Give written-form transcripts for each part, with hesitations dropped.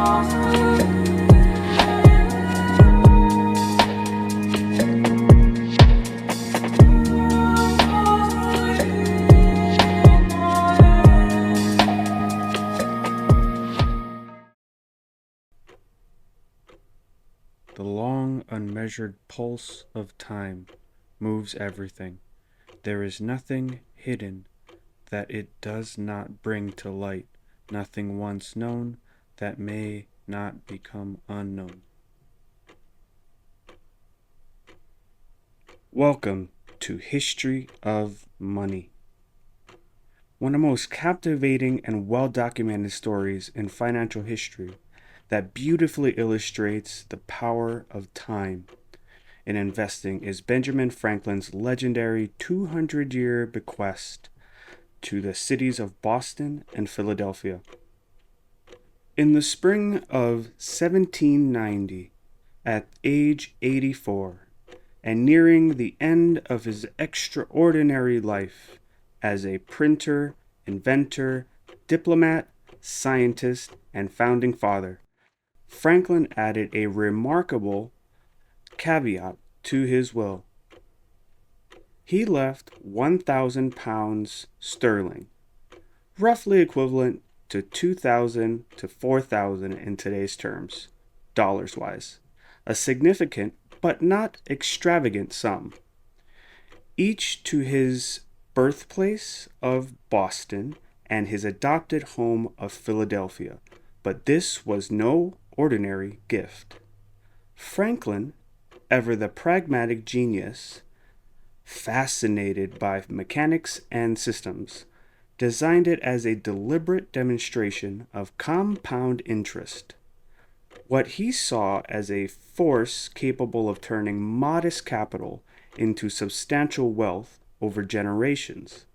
The long, unmeasured pulse of time moves everything. There is nothing hidden that it does not bring to light, nothing once known that may not become unknown. Welcome to History of Money, one of the most captivating and well documented stories in financial history that beautifully illustrates the power of time in investing is Benjamin Franklin's legendary 200-year bequest to the cities of Boston and Philadelphia. In the spring of 1790, at age 84, and nearing the end of his extraordinary life as a printer, inventor, diplomat, scientist, and founding father, Franklin added a remarkable caveat to his will. He left £1,000 sterling, roughly equivalent to 2,000 to 4,000 in today's terms, dollars wise, a significant but not extravagant sum, each to his birthplace of Boston and his adopted home of Philadelphia. But this was no ordinary gift. Franklin, ever the pragmatic genius, fascinated by mechanics and systems, designed it as a deliberate demonstration of compound interest. What he saw as a force capable of turning modest capital into substantial wealth over generations.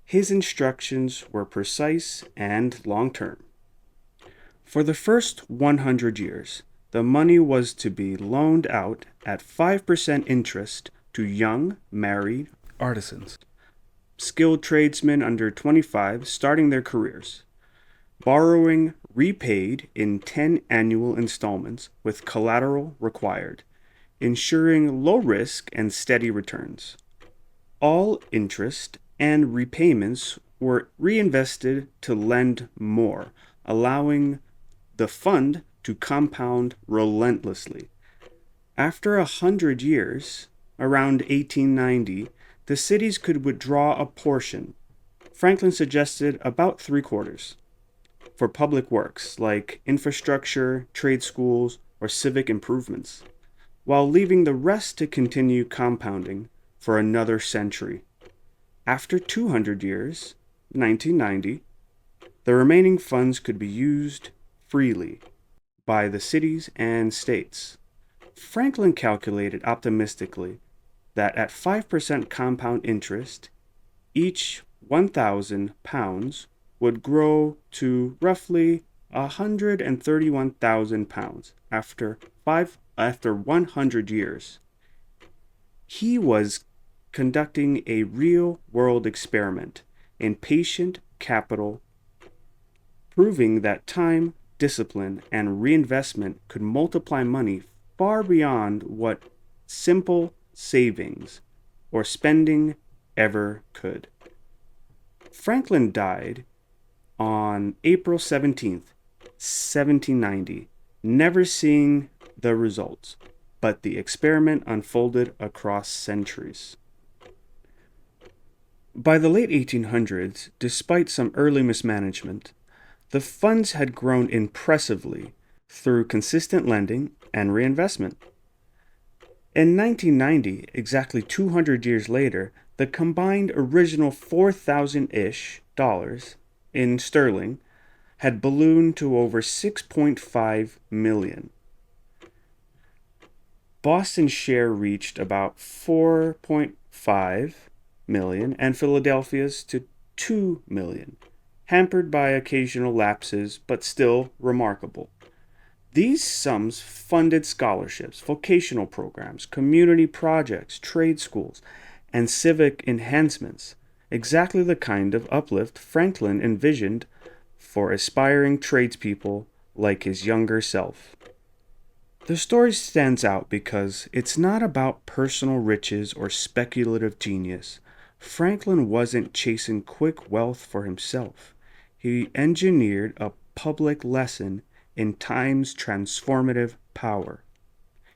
His instructions were precise and long-term. For the first 100 years, the money was to be loaned out at 5% interest to young, married artisans, skilled tradesmen under 25 starting their careers. Borrowing repaid in 10 annual installments with collateral required, ensuring low risk and steady returns. All interest and repayments were reinvested to lend more, allowing the fund to compound relentlessly. After 100 years, around 1890, the cities could withdraw a portion. Franklin suggested about 3/4 for public works like infrastructure, trade schools, or civic improvements, while leaving the rest to continue compounding for another century. After 200 years, 1990, the remaining funds could be used freely by the cities and states. Franklin calculated optimistically that at 5% compound interest, each £1,000 would grow to roughly £131,000 after 100 years. He was conducting a real-world experiment in patient capital, proving that time, discipline, and reinvestment could multiply money far beyond what simple savings or spending ever could. Franklin died on April 17th, 1790, never seeing the results, but the experiment unfolded across centuries. By the late 1800s, despite some early mismanagement, the funds had grown impressively through consistent lending and reinvestment. In 1990, exactly 200 years later, the combined original 4,000-ish dollars in sterling had ballooned to over 6.5 million. Boston's share reached about 4.5 million and Philadelphia's to 2 million, hampered by occasional lapses, but still remarkable. These sums funded scholarships, vocational programs, community projects, trade schools, and civic enhancements, exactly the kind of uplift Franklin envisioned for aspiring tradespeople like his younger self. The story stands out because it's not about personal riches or speculative genius. Franklin wasn't chasing quick wealth for himself. He engineered a public lesson in time's transformative power.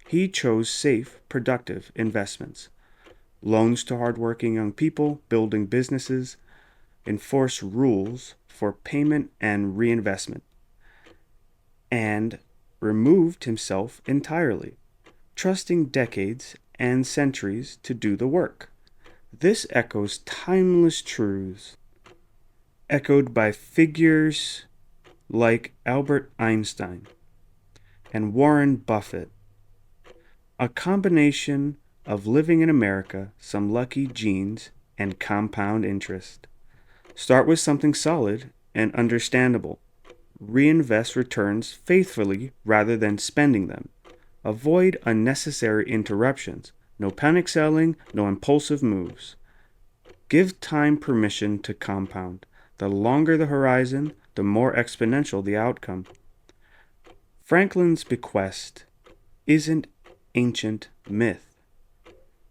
He chose safe, productive investments, loans to hardworking young people building businesses, enforced rules for payment and reinvestment, and removed himself entirely, trusting decades and centuries to do the work. This echoes timeless truths, echoed by figures like Albert Einstein and Warren Buffett. A combination of living in America, some lucky genes, and compound interest. Start with something solid and understandable. Reinvest returns faithfully rather than spending them. Avoid unnecessary interruptions. No panic selling, no impulsive moves. Give time permission to compound. The longer the horizon, the more exponential the outcome. Franklin's bequest isn't ancient myth.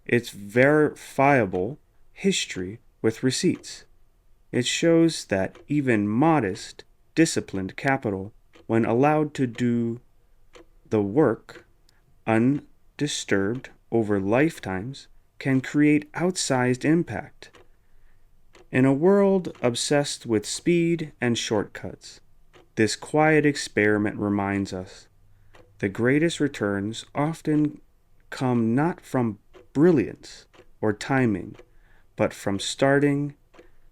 It's verifiable history with receipts. It shows that even modest, disciplined capital, when allowed to do the work undisturbed over lifetimes, can create outsized impact. In a world obsessed with speed and shortcuts, this quiet experiment reminds us the greatest returns often come not from brilliance or timing, but from starting,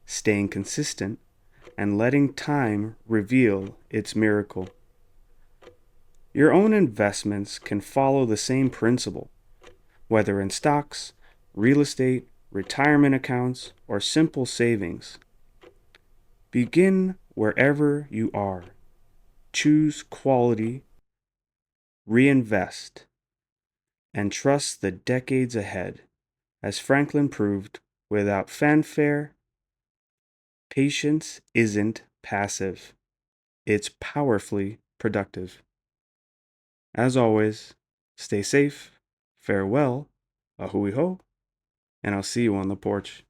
staying consistent, and letting time reveal its miracle. Your own investments can follow the same principle, whether in stocks, real estate, retirement accounts, or simple savings. Begin wherever you are. Choose quality, reinvest, and trust the decades ahead. As Franklin proved, without fanfare, patience isn't passive, it's powerfully productive. As always, stay safe, farewell, a hui ho, and I'll see you on the porch.